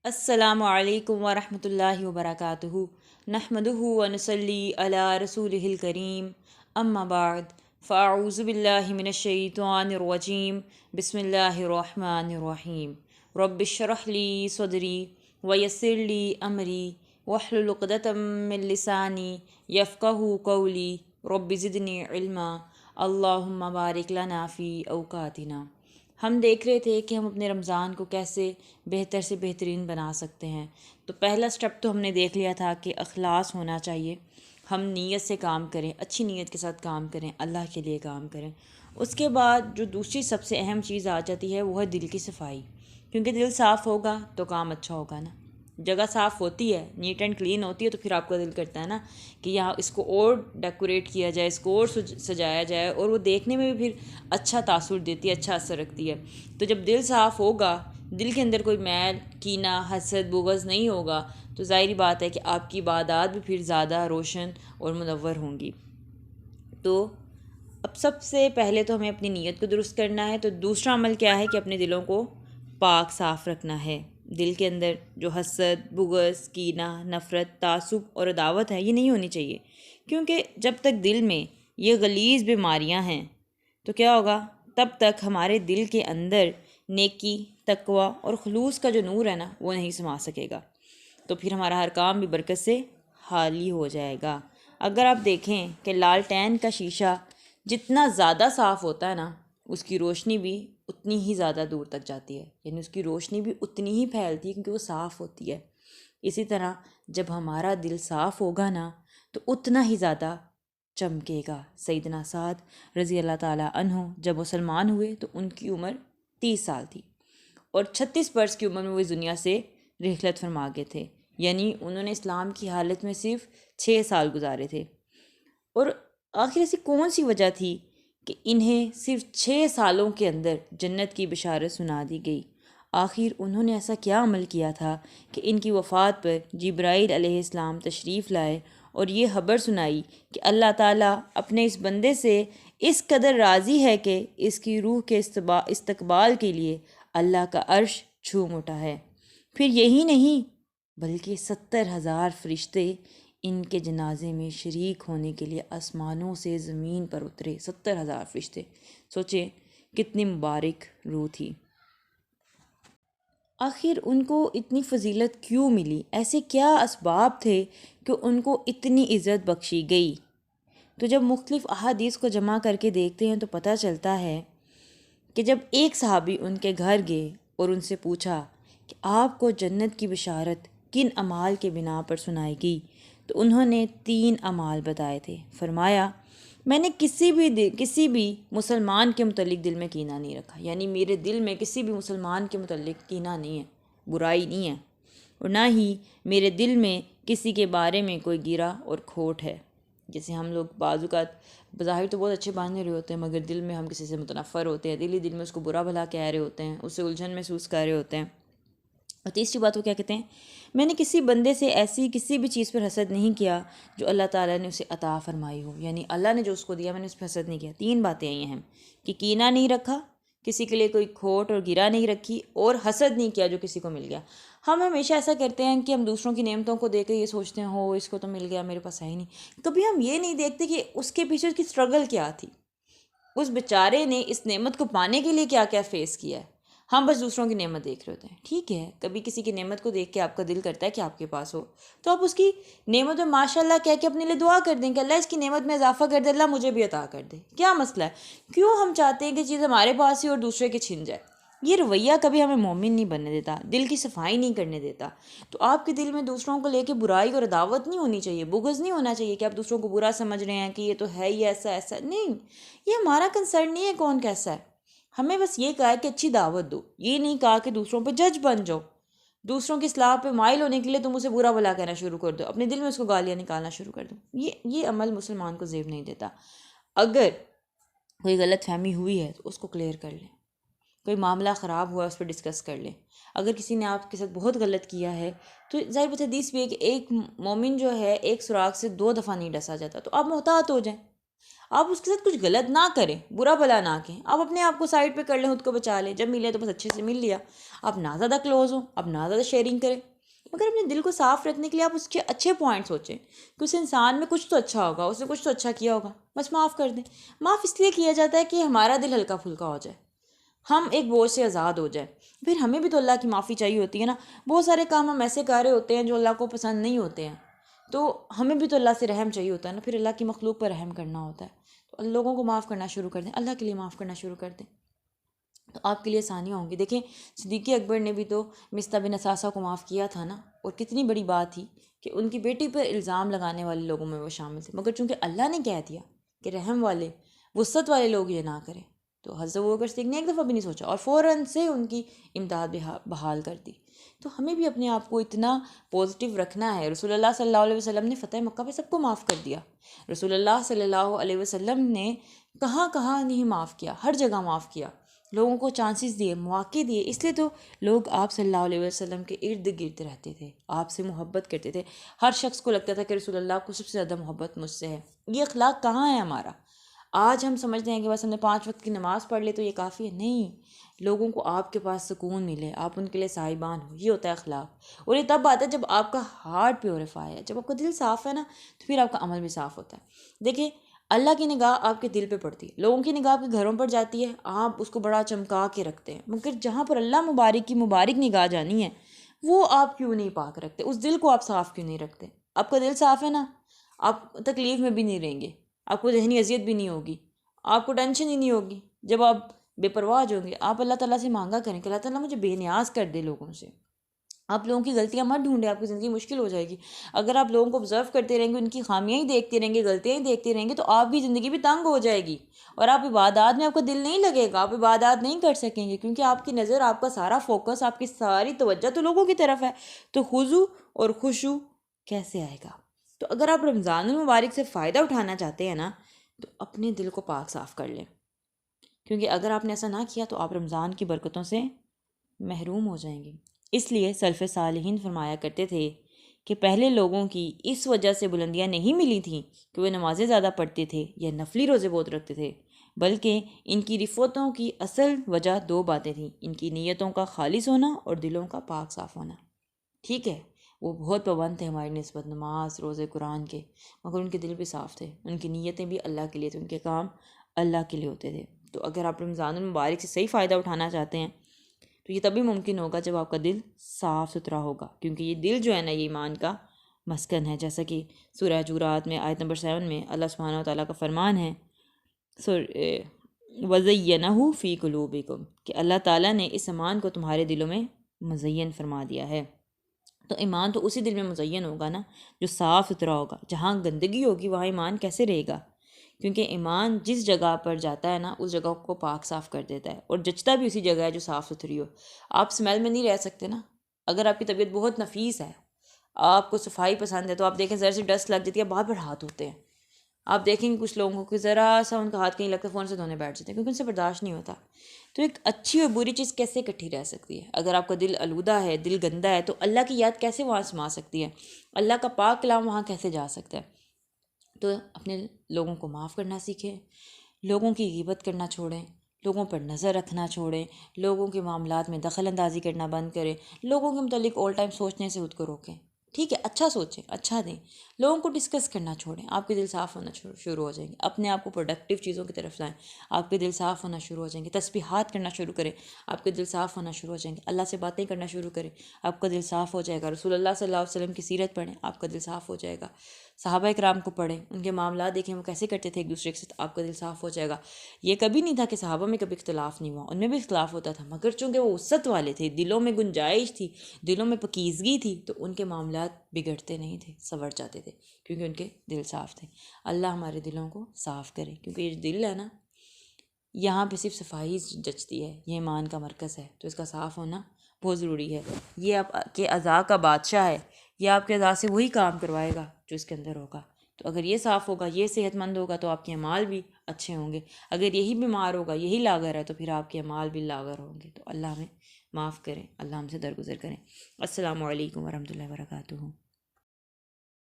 السلام علیکم ورحمۃ اللہ وبرکاتہ نحمدہ ونصلی علی رسولہ الکریم اما بعد فاعوذ باللہ من الشیطان الرجیم بسم اللہ الرحمن الرحیم رب اشرح لی صدری ویسر لی امری واحلل عقدۃ من لسانی یفقہوا قولی رب زدنی علما اللہم بارک لنا فی اوقاتنا۔ ہم دیکھ رہے تھے کہ ہم اپنے رمضان کو کیسے بہتر سے بہترین بنا سکتے ہیں۔ تو پہلا سٹیپ تو ہم نے دیکھ لیا تھا کہ اخلاص ہونا چاہیے، ہم نیت سے کام کریں، اچھی نیت کے ساتھ کام کریں، اللہ کے لیے کام کریں۔ اس کے بعد جو دوسری سب سے اہم چیز آ جاتی ہے وہ ہے دل کی صفائی، کیونکہ دل صاف ہوگا تو کام اچھا ہوگا نا۔ جگہ صاف ہوتی ہے، نیٹ اینڈ کلین ہوتی ہے، تو پھر آپ کا دل کرتا ہے نا کہ یہاں اس کو اور ڈیکوریٹ کیا جائے، اس کو اور سجایا جائے، اور وہ دیکھنے میں بھی پھر اچھا تاثر دیتی ہے، اچھا اثر رکھتی ہے۔ تو جب دل صاف ہوگا، دل کے اندر کوئی میل، کینہ، حسد، بغض نہیں ہوگا، تو ظاہری بات ہے کہ آپ کی عبادات بھی پھر زیادہ روشن اور منور ہوں گی۔ تو اب سب سے پہلے تو ہمیں اپنی نیت کو درست کرنا ہے۔ تو دوسرا عمل کیا ہے کہ اپنے دلوں کو پاک صاف رکھنا ہے۔ دل کے اندر جو حسد، بغض، کینہ، نفرت، تعصب اور عداوت ہے، یہ نہیں ہونی چاہیے، کیونکہ جب تک دل میں یہ غلیظ بیماریاں ہیں تو کیا ہوگا، تب تک ہمارے دل کے اندر نیکی، تقوی اور خلوص کا جو نور ہے نا، وہ نہیں سما سکے گا، تو پھر ہمارا ہر کام بھی برکت سے خالی ہو جائے گا۔ اگر آپ دیکھیں کہ لالٹین کا شیشہ جتنا زیادہ صاف ہوتا ہے نا، اس کی روشنی بھی اتنی ہی زیادہ دور تک جاتی ہے، یعنی اس کی روشنی بھی اتنی ہی پھیلتی ہے، کیونکہ وہ صاف ہوتی ہے۔ اسی طرح جب ہمارا دل صاف ہوگا نا تو اتنا ہی زیادہ چمکے گا۔ سیدنا سعد رضی اللہ تعالیٰ عنہ جب مسلمان ہوئے تو ان کی عمر 30 سال تھی، اور 36 برس کی عمر میں وہ اس دنیا سے رحلت فرما گئے تھے، یعنی انہوں نے اسلام کی حالت میں صرف 6 سال گزارے تھے۔ اور آخر ایسی کون سی وجہ تھی کہ انہیں صرف 6 سالوں کے اندر جنت کی بشارت سنا دی گئی؟ آخر انہوں نے ایسا کیا عمل کیا تھا کہ ان کی وفات پر جبرائیل علیہ السلام تشریف لائے اور یہ خبر سنائی کہ اللہ تعالیٰ اپنے اس بندے سے اس قدر راضی ہے کہ اس کی روح کے استقبال کے لیے اللہ کا عرش جھوم اٹھا ہے۔ پھر یہی نہیں بلکہ 70,000 فرشتے ان کے جنازے میں شریک ہونے کے لیے آسمانوں سے زمین پر اترے۔ 70,000 فرشتے، سوچیں کتنی مبارک روح تھی۔ آخر ان کو اتنی فضیلت کیوں ملی؟ ایسے کیا اسباب تھے کہ ان کو اتنی عزت بخشی گئی؟ تو جب مختلف احادیث کو جمع کر کے دیکھتے ہیں تو پتہ چلتا ہے کہ جب ایک صحابی ان کے گھر گئے اور ان سے پوچھا کہ آپ کو جنت کی بشارت کن اعمال کے بنا پر سنائی گئی، تو انہوں نے 3 اعمال بتائے تھے۔ فرمایا، میں نے کسی بھی مسلمان کے متعلق دل میں کینہ نہیں رکھا، یعنی میرے دل میں کسی بھی مسلمان کے متعلق کینہ نہیں ہے، برائی نہیں ہے، اور نہ ہی میرے دل میں کسی کے بارے میں کوئی گرہ اور کھوٹ ہے۔ جیسے ہم لوگ بعض اوقات بظاہر تو بہت اچھے باندھے رہے ہوتے ہیں، مگر دل میں ہم کسی سے متنفر ہوتے ہیں، دل میں اس کو برا بھلا کہہ رہے ہوتے ہیں، اس سے الجھن محسوس کر رہے ہوتے ہیں۔ اور تیسری بات وہ کیا کہتے ہیں، میں نے کسی بندے سے ایسی کسی بھی چیز پر حسد نہیں کیا جو اللہ تعالیٰ نے اسے عطا فرمائی ہو، یعنی اللہ نے جو اس کو دیا میں نے اس پہ حسد نہیں کیا۔ 3 باتیں آئی ہیں کہ کینہ نہیں رکھا، کسی کے لیے کوئی کھوٹ اور گرہ نہیں رکھی، اور حسد نہیں کیا جو کسی کو مل گیا۔ ہم ہمیشہ ایسا کرتے ہیں کہ ہم دوسروں کی نعمتوں کو دیکھ کے یہ سوچتے ہیں ہو اس کو تو مل گیا، میرے پاس ہے ہی نہیں۔ کبھی ہم یہ نہیں دیکھتے کہ اس کے پیچھے اس کی سٹرگل کیا تھی، اس بیچارے نے اس نعمت کو پانے کے لیے کیا کیا فیس کیا ہے۔ ہم بس دوسروں کی نعمت دیکھ رہے ہوتے ہیں۔ ٹھیک ہے، کبھی کسی کی نعمت کو دیکھ کے آپ کا دل کرتا ہے کہ آپ کے پاس ہو، تو آپ اس کی نعمت میں ماشاءاللہ کہہ کے اپنے لیے دعا کر دیں کہ اللہ اس کی نعمت میں اضافہ کر دے، اللہ مجھے بھی عطا کر دے۔ کیا مسئلہ ہے؟ کیوں ہم چاہتے ہیں کہ چیز ہمارے پاس ہی اور دوسرے کے چھن جائے؟ یہ رویہ کبھی ہمیں مومن نہیں بننے دیتا، دل کی صفائی نہیں کرنے دیتا۔ تو آپ کے دل میں دوسروں کو لے کے برائی اور عداوت نہیں ہونی چاہیے، بغض نہیں ہونا چاہیے کہ آپ دوسروں کو برا سمجھ رہے ہیں کہ یہ تو ہے ہی ایسا ایسا نہیں۔ یہ ہمارا کنسرن نہیں ہے کون کیسا ہے، ہمیں بس یہ کہا ہے کہ اچھی دعوت دو، یہ نہیں کہا کہ دوسروں پہ جج بن جاؤ، دوسروں کی اصلاح پہ مائل ہونے کے لیے تم اسے برا بھلا کہنا شروع کر دو، اپنے دل میں اس کو گالیاں نکالنا شروع کر دو۔ یہ عمل مسلمان کو زیب نہیں دیتا۔ اگر کوئی غلط فہمی ہوئی ہے تو اس کو کلیئر کر لیں، کوئی معاملہ خراب ہوا ہے اس پہ ڈسکس کر لیں۔ اگر کسی نے آپ کے ساتھ بہت غلط کیا ہے تو ظاہر بات حدیث بھی ہے کہ ایک مومن جو ہے ایک سراغ سے 2 دفعہ نہیں ڈسا جاتا، تو آپ محتاط ہو جائیں۔ آپ اس کے ساتھ کچھ غلط نہ کریں، برا بلا نہ کہیں، آپ اپنے آپ کو سائڈ پہ کر لیں، خود کو بچا لیں، جب ملے تو بس اچھے سے مل لیا، آپ نہ زیادہ کلوز ہوں، آپ نہ زیادہ شیئرنگ کریں، مگر اپنے دل کو صاف رکھنے کے لیے آپ اس کے اچھے پوائنٹ سوچیں کہ اس انسان میں کچھ تو اچھا ہوگا، اس نے کچھ تو اچھا کیا ہوگا، بس معاف کر دیں۔ معاف اس لیے کیا جاتا ہے کہ ہمارا دل ہلکا پھلکا ہو جائے، ہم ایک بوجھ سے آزاد ہو جائیں۔ پھر ہمیں بھی تو اللہ کی معافی چاہیے ہوتی ہے نا، بہت سارے کام ہم ایسے کر رہے ہوتے ہیں جو اللہ کو پسند نہیں ہوتے ہیں، تو ہمیں بھی تو اللہ سے رحم چاہیے ہوتا ہے نا، پھر اللہ کی مخلوق پر رحم کرنا ہوتا ہے، تو لوگوں کو معاف کرنا شروع کر دیں، اللہ کے لیے معاف کرنا شروع کر دیں، تو آپ کے لیے آسانیاں ہوں گی۔ دیکھیں صدیق اکبر نے بھی تو مصطح بن اثاثہ کو معاف کیا تھا نا، اور کتنی بڑی بات تھی کہ ان کی بیٹی پر الزام لگانے والے لوگوں میں وہ شامل تھے، مگر چونکہ اللہ نے کہہ دیا کہ رحم والے وسعت والے لوگ یہ نہ کریں، تو حضرت ابوبکر صدیق نے ایک دفعہ بھی نہیں سوچا اور فوراً سے ان کی امداد بحال کر دی۔ تو ہمیں بھی اپنے آپ کو اتنا پازیٹیو رکھنا ہے۔ رسول اللہ صلی اللہ علیہ وسلم نے فتح مکہ پہ سب کو معاف کر دیا، رسول اللہ صلی اللہ علیہ وسلم نے کہاں کہاں نہیں معاف کیا، ہر جگہ معاف کیا، لوگوں کو چانسز دیے، مواقع دیے، اس لیے تو لوگ آپ صلی اللہ علیہ وسلم کے ارد گرد رہتے تھے، آپ سے محبت کرتے تھے، ہر شخص کو لگتا تھا کہ رسول اللہ کو سب سے زیادہ محبت مجھ سے ہے۔ یہ اخلاق کہاں ہے ہمارا؟ آج ہم سمجھتے ہیں کہ بس ہم نے 5 وقت کی نماز پڑھ لی تو یہ کافی ہے، نہیں، لوگوں کو آپ کے پاس سکون ملے، آپ ان کے لیے صاحبان ہو، یہ ہوتا ہے اخلاق۔ اور یہ تب آتا ہے جب آپ کا ہارٹ پیوریفائی ہے، جب آپ کا دل صاف ہے نا، تو پھر آپ کا عمل بھی صاف ہوتا ہے۔ دیکھیں اللہ کی نگاہ آپ کے دل پہ پڑتی ہے، لوگوں کی نگاہ آپ کے گھروں پر جاتی ہے، آپ اس کو بڑا چمکا کے رکھتے ہیں، مگر جہاں پر اللہ مبارک کی مبارک نگاہ جانی ہے وہ آپ کیوں نہیں پاک رکھتے، اس دل کو آپ صاف کیوں نہیں رکھتے؟ آپ کا دل صاف ہے نا، آپ تکلیف میں بھی نہیں رہیں گے، آپ کو ذہنی اذیت بھی نہیں ہوگی، آپ کو ٹینشن ہی نہیں ہوگی، جب آپ بے پرواہ ہوں گے۔ آپ اللہ تعالیٰ سے مانگا کریں کہ اللہ تعالیٰ مجھے بے نیاز کر دے لوگوں سے، آپ لوگوں کی غلطیاں مت ڈھونڈیں، آپ کی زندگی مشکل ہو جائے گی۔ اگر آپ لوگوں کو آبزرو کرتے رہیں گے، ان کی خامیاں ہی دیکھتے رہیں گے، غلطیاں ہی دیکھتے رہیں گے، تو آپ کی زندگی بھی تنگ ہو جائے گی، اور آپ عبادات میں آپ کا دل نہیں لگے گا، آپ عبادات نہیں کر سکیں گے، کیونکہ آپ کی نظر، آپ کا سارا فوکس، آپ کی ساری توجہ تو لوگوں کی طرف ہے، تو خضوع اور خشوع کیسے آئے گا؟ تو اگر آپ رمضان المبارک سے فائدہ اٹھانا چاہتے ہیں نا، تو اپنے دل کو پاک صاف کر لیں، کیونکہ اگر آپ نے ایسا نہ کیا تو آپ رمضان کی برکتوں سے محروم ہو جائیں گے۔ اس لیے سلف صالحین فرمایا کرتے تھے کہ پہلے لوگوں کی اس وجہ سے بلندیاں نہیں ملی تھیں کہ وہ نمازیں زیادہ پڑھتے تھے یا نفلی روزے بہت رکھتے تھے، بلکہ ان کی رفعتوں کی اصل وجہ 2 باتیں تھیں، ان کی نیتوں کا خالص ہونا اور دلوں کا پاک صاف ہونا۔ ٹھیک ہے، وہ بہت پابند تھے ہماری نسبت نماز روزے قرآن کے، مگر ان کے دل بھی صاف تھے، ان کی نیتیں بھی اللہ کے لیے تھے، ان کے کام اللہ کے لیے ہوتے تھے۔ تو اگر آپ رمضان المبارک سے صحیح فائدہ اٹھانا چاہتے ہیں تو یہ تبھی ممکن ہوگا جب آپ کا دل صاف ستھرا ہوگا، کیونکہ یہ دل جو ہے نا، یہ ایمان کا مسکن ہے، جیسا کہ سورہ حجرات میں آیت نمبر 7 میں اللہ سبحانہ و تعالیٰ کا فرمان ہے، وَزَيَّنَهُ فِي قُلُوبِكُمْ، کہ اللہ تعالیٰ نے اس ایمان کو تمہارے دلوں میں مزین فرما دیا ہے۔ تو ایمان تو اسی دل میں مزین ہوگا نا جو صاف ستھرا ہوگا، جہاں گندگی ہوگی وہاں ایمان کیسے رہے گا؟ کیونکہ ایمان جس جگہ پر جاتا ہے نا، اس جگہ کو پاک صاف کر دیتا ہے، اور جچتا بھی اسی جگہ ہے جو صاف ستھری ہو۔ آپ اسمیل میں نہیں رہ سکتے نا، اگر آپ کی طبیعت بہت نفیس ہے، آپ کو صفائی پسند ہے، تو آپ دیکھیں ذرا سی ڈسٹ لگ جاتی ہے، بار بار ہاتھ دھوتے ہیں۔ آپ دیکھیں گے کچھ لوگوں کو ذرا سا ان کا ہاتھ کہیں لگتا ہے فون سے دھونے بیٹھ جاتے ہیں، کیونکہ ان سے برداشت نہیں ہوتا۔ تو ایک اچھی اور بری چیز کیسے اکٹھی رہ سکتی ہے؟ اگر آپ کا دل آلودہ ہے، دل گندا ہے، تو اللہ کی یاد کیسے وہاں سما سکتی ہے؟ اللہ کا پاک کلام وہاں کیسے جا سکتا ہے؟ تو اپنے لوگوں کو معاف کرنا سیکھیں، لوگوں کی غیبت کرنا چھوڑیں، لوگوں پر نظر رکھنا چھوڑیں، لوگوں کے معاملات میں دخل اندازی کرنا بند کریں، لوگوں کے متعلق آل ٹائم سوچنے سے خود کو روکیں۔ ٹھیک ہے، اچھا سوچیں، اچھا دیں، لوگوں کو ڈسکس کرنا چھوڑیں، آپ کے دل صاف ہونا شروع ہو جائیں گے، اپنے آپ کو پروڈکٹیو چیزوں کی طرف لائیں، آپ کے دل صاف ہونا شروع ہو جائیں گے، تسبیحات کرنا شروع کریں، آپ کے دل صاف ہونا شروع ہو جائیں گے، اللہ سے باتیں کرنا شروع کریں، آپ کا دل صاف ہو جائے گا، رسول اللہ صلی اللہ علیہ وسلم کی سیرت پڑھیں، آپ کا دل صاف ہو جائے گا، صحابہ اکرام کو پڑھیں، ان کے معاملات دیکھیں وہ کیسے کرتے تھے ایک دوسرے کے ساتھ، آپ کا دل صاف ہو جائے گا۔ یہ کبھی نہیں تھا کہ صحابہ میں کبھی اختلاف نہیں ہوا، ان میں بھی اختلاف ہوتا تھا، مگر چونکہ وہ وسعت والے تھے، دلوں میں گنجائش تھی، دلوں میں پکیزگی تھی، تو ان کے معاملات بگڑتے نہیں تھے، سنور جاتے تھے، کیونکہ ان کے دل صاف تھے۔ اللہ ہمارے دلوں کو صاف کرے، کیونکہ یہ دل ہے نا، یہاں پہ صرف صفائی جچتی ہے، یہ ایمان کا مرکز ہے، تو اس کا صاف ہونا بہت ضروری ہے۔ یہ آپ کے اعضاء کا بادشاہ ہے، یہ آپ کے اعضاء سے وہی کام کروائے گا جو اس کے اندر ہوگا۔ تو اگر یہ صاف ہوگا، یہ صحت مند ہوگا، تو آپ کے اعمال بھی اچھے ہوں گے۔ اگر یہی بیمار ہوگا، یہی لاغر ہے، تو پھر آپ کے اعمال بھی لاغر ہوں گے۔ تو اللہ ہمیں معاف کریں، اللہ ہم سے درگزر کریں۔ السلام علیکم ورحمۃ اللہ وبرکاتہ۔